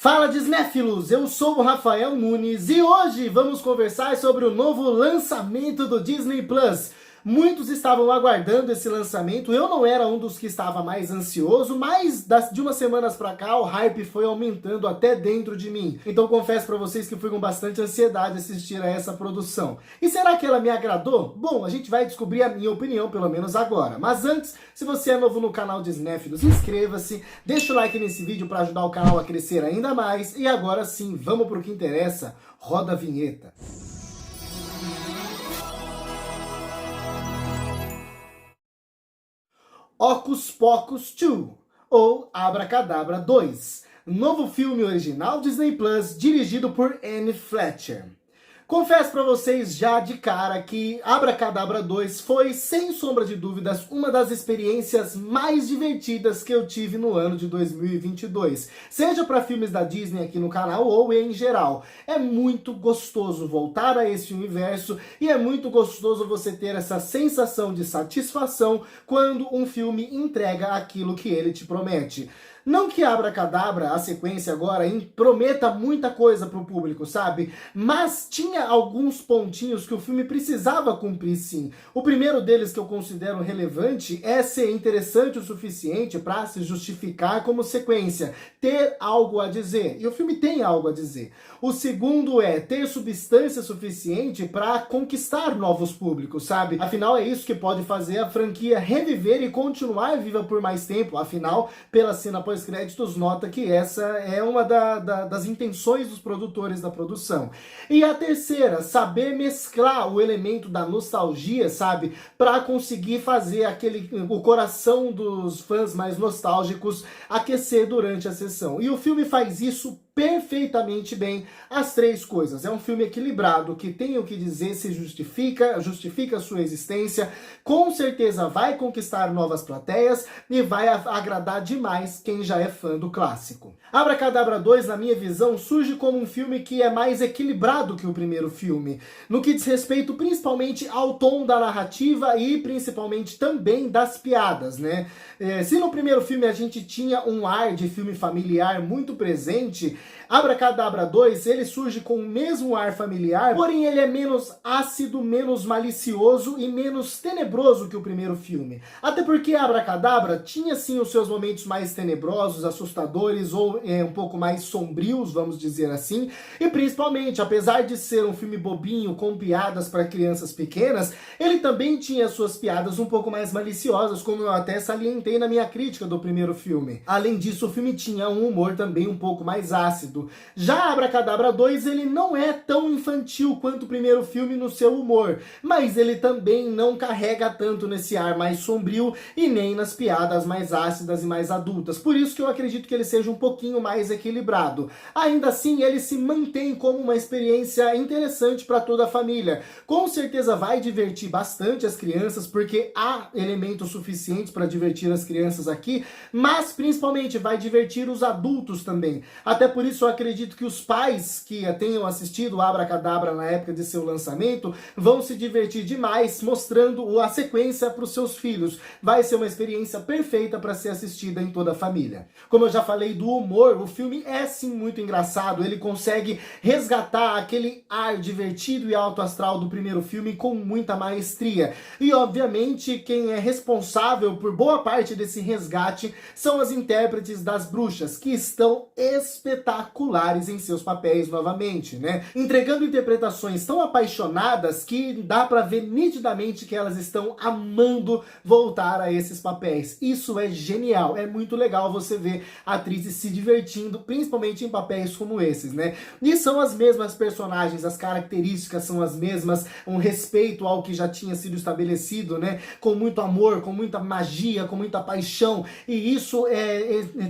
Fala Disnéfilos, eu sou o Rafael Nunes e hoje vamos conversar sobre o novo lançamento do Disney Plus. Muitos estavam aguardando esse lançamento, eu não era um dos que estava mais ansioso, mas de umas semanas pra cá o hype foi aumentando até dentro de mim. Então confesso pra vocês que fui com bastante ansiedade assistir a essa produção. E será que ela me agradou? Bom, a gente vai descobrir a minha opinião, pelo menos agora. Mas antes, se você é novo no canal Disnéfilos, inscreva-se, deixa o like nesse vídeo para ajudar o canal a crescer ainda mais. E agora sim, vamos pro que interessa. Roda a vinheta. Hocus Pocus 2, ou Abracadabra 2, novo filme original Disney Plus, dirigido por Anne Fletcher. Confesso pra vocês já de cara que Abracadabra 2 foi, sem sombra de dúvidas, uma das experiências mais divertidas que eu tive no ano de 2022. Seja para filmes da Disney aqui no canal ou em geral. É muito gostoso voltar a esse universo e é muito gostoso você ter essa sensação de satisfação quando um filme entrega aquilo que ele te promete. Não que Abracadabra, a sequência agora, prometa muita coisa pro público, sabe? Mas tinha alguns pontinhos que o filme precisava cumprir sim. O primeiro deles que eu considero relevante é ser interessante o suficiente para se justificar como sequência, ter algo a dizer. E o filme tem algo a dizer. O segundo é ter substância suficiente para conquistar novos públicos, sabe? Afinal, é isso que pode fazer a franquia reviver e continuar viva por mais tempo. Afinal, pela cena pós-créditos, nota que essa é uma das intenções dos produtores da produção. E a terceira, saber mesclar o elemento da nostalgia, sabe? Para conseguir fazer o coração dos fãs mais nostálgicos aquecer durante a sessão. E o filme faz isso perfeitamente bem, as três coisas. É um filme equilibrado, que tem o que dizer, se justifica a sua existência, com certeza vai conquistar novas plateias e vai agradar demais quem já é fã do clássico. Abracadabra 2, na minha visão, surge como um filme que é mais equilibrado que o primeiro filme, no que diz respeito principalmente ao tom da narrativa e principalmente também das piadas, né? Se no primeiro filme a gente tinha um ar de filme familiar muito presente, Abracadabra 2, ele surge com o mesmo ar familiar, porém ele é menos ácido, menos malicioso e menos tenebroso que o primeiro filme. Até porque Abracadabra tinha sim os seus momentos mais tenebrosos, assustadores ou um pouco mais sombrios, vamos dizer assim, e principalmente, apesar de ser um filme bobinho com piadas para crianças pequenas, ele também tinha suas piadas um pouco mais maliciosas, como eu até salientei na minha crítica do primeiro filme. Além disso, o filme tinha um humor também um pouco mais ácido. Já Abracadabra 2, ele não é tão infantil quanto o primeiro filme no seu humor, mas ele também não carrega tanto nesse ar mais sombrio e nem nas piadas mais ácidas e mais adultas. Por isso que eu acredito que ele seja um pouquinho mais equilibrado. Ainda assim, ele se mantém como uma experiência interessante para toda a família. Com certeza vai divertir bastante as crianças, porque há elementos suficientes para divertir as crianças aqui, mas principalmente vai divertir os adultos também. Até por isso eu acredito que os pais que tenham assistido Abracadabra na época de seu lançamento vão se divertir demais mostrando a sequência para os seus filhos. Vai ser uma experiência perfeita para ser assistida em toda a família. Como eu já falei do humor, o filme é sim muito engraçado, ele consegue resgatar aquele ar divertido e alto astral do primeiro filme com muita maestria. E obviamente quem é responsável por boa parte desse resgate são as intérpretes das bruxas, que estão espetaculares em seus papéis novamente, né? Entregando interpretações tão apaixonadas que dá pra ver nitidamente que elas estão amando voltar a esses papéis. Isso é genial, é muito legal você ver atrizes se divertindo, principalmente em papéis como esses, né? E são as mesmas personagens, as características são as mesmas, um respeito ao que já tinha sido estabelecido, né? Com muito amor, com muita magia, com muita paixão, e isso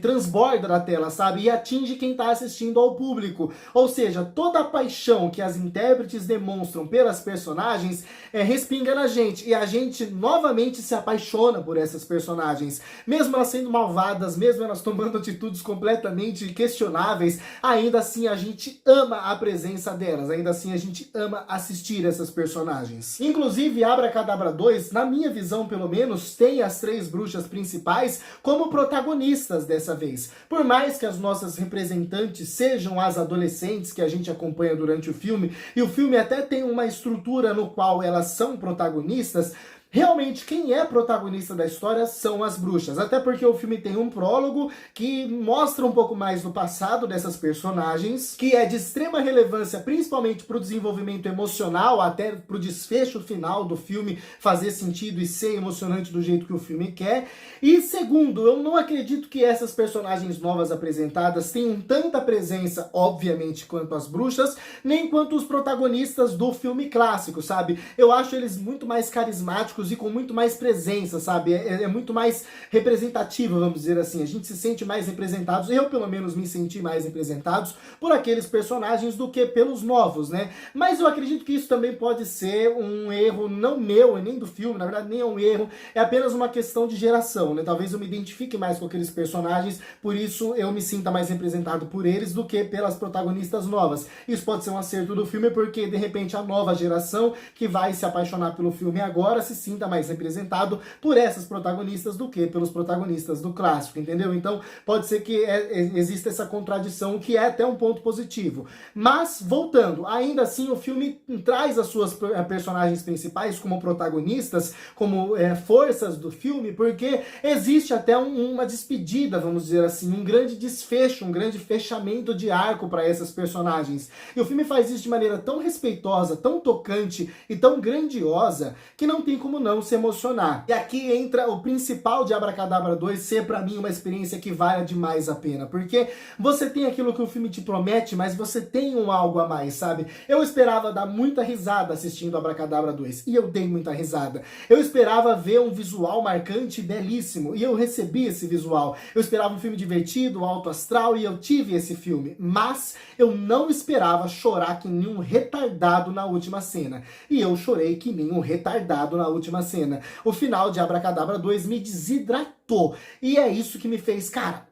transborda na tela, sabe? E atinge quem tá assistindo ao público. Ou seja, toda a paixão que as intérpretes demonstram pelas personagens respinga na gente, e a gente novamente se apaixona por essas personagens. Mesmo elas sendo malvadas, mesmo elas tomando atitudes completamente questionáveis, ainda assim a gente ama a presença delas, ainda assim a gente ama assistir essas personagens. Inclusive, Abracadabra 2, na minha visão pelo menos, tem as três bruxas principais como protagonistas dessa vez. Por mais que as nossas representantes importantes sejam as adolescentes que a gente acompanha durante o filme, e o filme até tem uma estrutura no qual elas são protagonistas, realmente, quem é protagonista da história são as bruxas. Até porque o filme tem um prólogo que mostra um pouco mais do passado dessas personagens, que é de extrema relevância, principalmente para o desenvolvimento emocional, até para o desfecho final do filme fazer sentido e ser emocionante do jeito que o filme quer. E segundo, eu não acredito que essas personagens novas apresentadas tenham tanta presença, obviamente, quanto as bruxas, nem quanto os protagonistas do filme clássico, sabe? Eu acho eles muito mais carismáticos e com muito mais presença, sabe? É muito mais representativo, vamos dizer assim. A gente se sente mais representados, eu pelo menos me senti mais representados por aqueles personagens do que pelos novos, né? Mas eu acredito que isso também pode ser um erro, não meu e nem do filme, na verdade nem é um erro, é apenas uma questão de geração, né? Talvez eu me identifique mais com aqueles personagens, por isso eu me sinta mais representado por eles do que pelas protagonistas novas. Isso pode ser um acerto do filme, porque de repente a nova geração que vai se apaixonar pelo filme agora se sinta mais representado por essas protagonistas do que pelos protagonistas do clássico, entendeu? Então pode ser que exista essa contradição, que é até um ponto positivo. Mas, voltando, ainda assim o filme traz as suas personagens principais como protagonistas, como forças do filme, porque existe até uma despedida, vamos dizer assim, um grande desfecho, um grande fechamento de arco para essas personagens. E o filme faz isso de maneira tão respeitosa, tão tocante e tão grandiosa, que não tem como não se emocionar. E aqui entra o principal de Abracadabra 2 ser pra mim uma experiência que vale demais a pena, porque você tem aquilo que o filme te promete, mas você tem um algo a mais, sabe? Eu esperava dar muita risada assistindo Abracadabra 2, e eu dei muita risada. Eu esperava ver um visual marcante e belíssimo, e eu recebi esse visual. Eu esperava um filme divertido, alto astral, e eu tive esse filme, mas eu não esperava chorar que nem um retardado na última cena. E eu chorei que nem um retardado na última cena. O final de Abracadabra 2 me desidratou. E é isso que me fez, cara,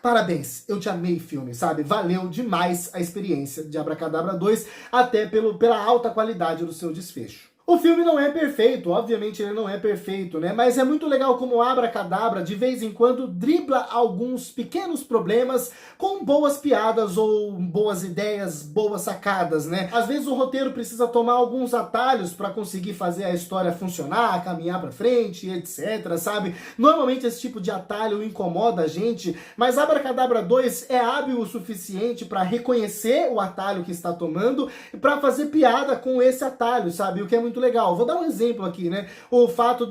parabéns, eu te amei filme, sabe? Valeu demais a experiência de Abracadabra 2, até pela alta qualidade do seu desfecho. O filme não é perfeito, obviamente ele não é perfeito, né? Mas é muito legal como Abracadabra, de vez em quando, dribla alguns pequenos problemas com boas piadas ou boas ideias, boas sacadas, né? Às vezes o roteiro precisa tomar alguns atalhos para conseguir fazer a história funcionar, caminhar pra frente, etc, sabe? Normalmente esse tipo de atalho incomoda a gente, mas Abracadabra 2 é hábil o suficiente para reconhecer o atalho que está tomando e para fazer piada com esse atalho, sabe? O que é muito legal. Vou dar um exemplo aqui, né? O fato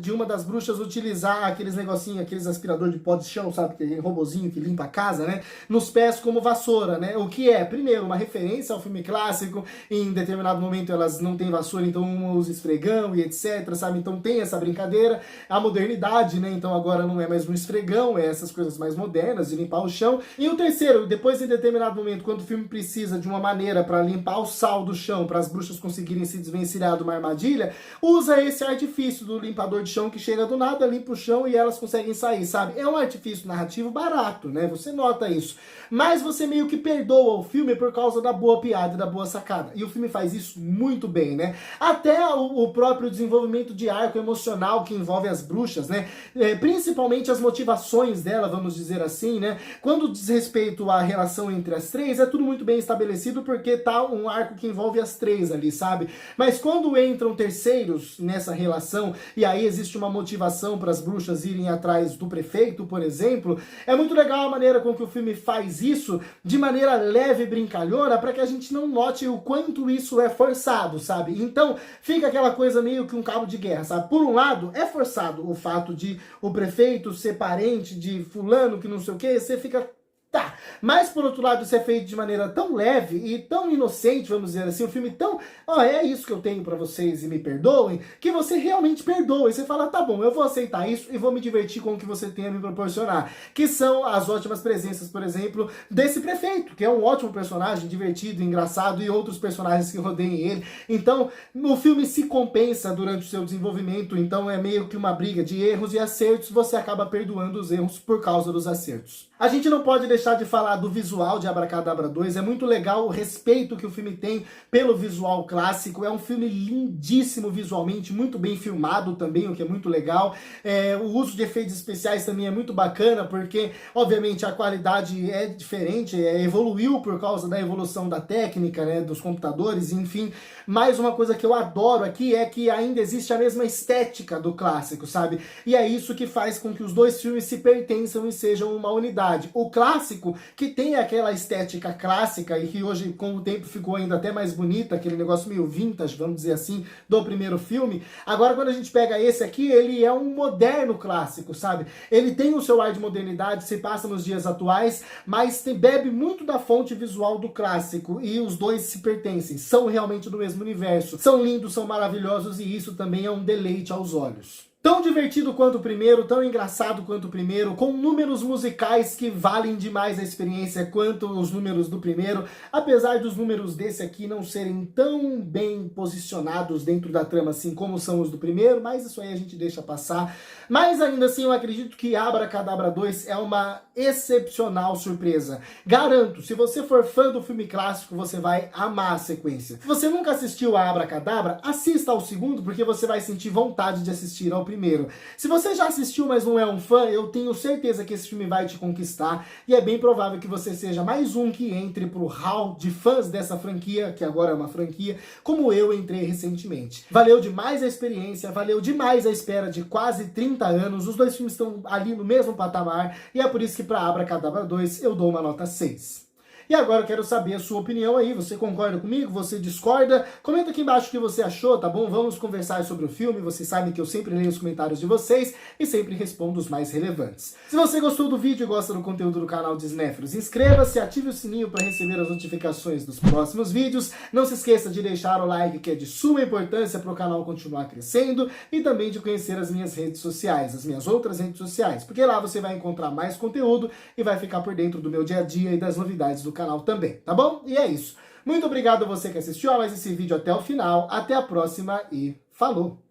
de uma das bruxas utilizar aqueles negocinhos, aqueles aspirador de pó de chão, sabe? Aquele robozinho que limpa a casa, né? Nos pés como vassoura, né? O que é, primeiro, uma referência ao filme clássico. Em determinado momento elas não têm vassoura, então uma usa esfregão e etc, sabe? Então tem essa brincadeira. A modernidade, né? Então agora não é mais um esfregão, é essas coisas mais modernas de limpar o chão. E o terceiro, depois em determinado momento, quando o filme precisa de uma maneira para limpar o sal do chão, para as bruxas conseguirem se desvencilhar de uma armadilha, usa esse artifício do limpador de chão que chega do nada, limpa o chão e elas conseguem sair, sabe? É um artifício narrativo barato, né? Você nota isso. Mas você meio que perdoa o filme por causa da boa piada e da boa sacada. E o filme faz isso muito bem, né? Até o próprio desenvolvimento de arco emocional que envolve as bruxas, né? Principalmente as motivações dela, vamos dizer assim, né? Quando diz respeito à relação entre as três, é tudo muito bem estabelecido porque tá um arco que envolve as três ali, sabe? Mas quando entram terceiros nessa relação, e aí existe uma motivação para as bruxas irem atrás do prefeito, por exemplo, é muito legal a maneira com que o filme faz isso de maneira leve e brincalhona, para que a gente não note o quanto isso é forçado, sabe? Então fica aquela coisa meio que um cabo de guerra, sabe? Por um lado, é forçado o fato de o prefeito ser parente de fulano, que não sei o que, você fica... Tá, mas por outro lado isso é feito de maneira tão leve e tão inocente, vamos dizer assim, um filme tão, é isso que eu tenho pra vocês e me perdoem, que você realmente perdoa e você fala, tá bom, eu vou aceitar isso e vou me divertir com o que você tem a me proporcionar, que são as ótimas presenças, por exemplo, desse prefeito, que é um ótimo personagem, divertido, engraçado, e outros personagens que rodeiam ele. Então o filme se compensa durante o seu desenvolvimento, então é meio que uma briga de erros e acertos, você acaba perdoando os erros por causa dos acertos. A gente não pode deixar de falar do visual de Abracadabra 2, é muito legal o respeito que o filme tem pelo visual clássico, é um filme lindíssimo visualmente, muito bem filmado também, o que é muito legal. O uso de efeitos especiais também é muito bacana, porque obviamente a qualidade é diferente, evoluiu por causa da evolução da técnica, né, dos computadores, enfim. Mais uma coisa que eu adoro aqui é que ainda existe a mesma estética do clássico, sabe? E é isso que faz com que os dois filmes se pertençam e sejam uma unidade. O clássico, que tem aquela estética clássica e que hoje, com o tempo, ficou ainda até mais bonita, aquele negócio meio vintage, vamos dizer assim, do primeiro filme. Agora, quando a gente pega esse aqui, ele é um moderno clássico, sabe? Ele tem o seu ar de modernidade, se passa nos dias atuais, mas bebe muito da fonte visual do clássico, e os dois se pertencem, são realmente do mesmo universo. São lindos, são maravilhosos, e isso também é um deleite aos olhos. Tão divertido quanto o primeiro, tão engraçado quanto o primeiro, com números musicais que valem demais a experiência quanto os números do primeiro, apesar dos números desse aqui não serem tão bem posicionados dentro da trama assim como são os do primeiro, mas isso aí a gente deixa passar. Mas ainda assim eu acredito que Abracadabra 2 é uma excepcional surpresa. Garanto, se você for fã do filme clássico, você vai amar a sequência. Se você nunca assistiu a Abracadabra, assista ao segundo, porque você vai sentir vontade de assistir ao primeiro. Se você já assistiu, mas não é um fã, eu tenho certeza que esse filme vai te conquistar, e é bem provável que você seja mais um que entre pro hall de fãs dessa franquia, que agora é uma franquia, como eu entrei recentemente. Valeu demais a experiência, valeu demais a espera de quase 30 anos, os dois filmes estão ali no mesmo patamar, e é por isso que para Abracadabra 2 eu dou uma nota 6. E agora eu quero saber a sua opinião aí, você concorda comigo, você discorda? Comenta aqui embaixo o que você achou, tá bom? Vamos conversar sobre o filme, vocês sabem que eu sempre leio os comentários de vocês e sempre respondo os mais relevantes. Se você gostou do vídeo e gosta do conteúdo do canal de Cinéfilos, inscreva-se, ative o sininho para receber as notificações dos próximos vídeos, não se esqueça de deixar o like, que é de suma importância para o canal continuar crescendo, e também de conhecer as minhas redes sociais, as minhas outras redes sociais, porque lá você vai encontrar mais conteúdo e vai ficar por dentro do meu dia a dia e das novidades do canal também, tá bom? E é isso. Muito obrigado a você que assistiu a mais esse vídeo até o final. Até a próxima e falou!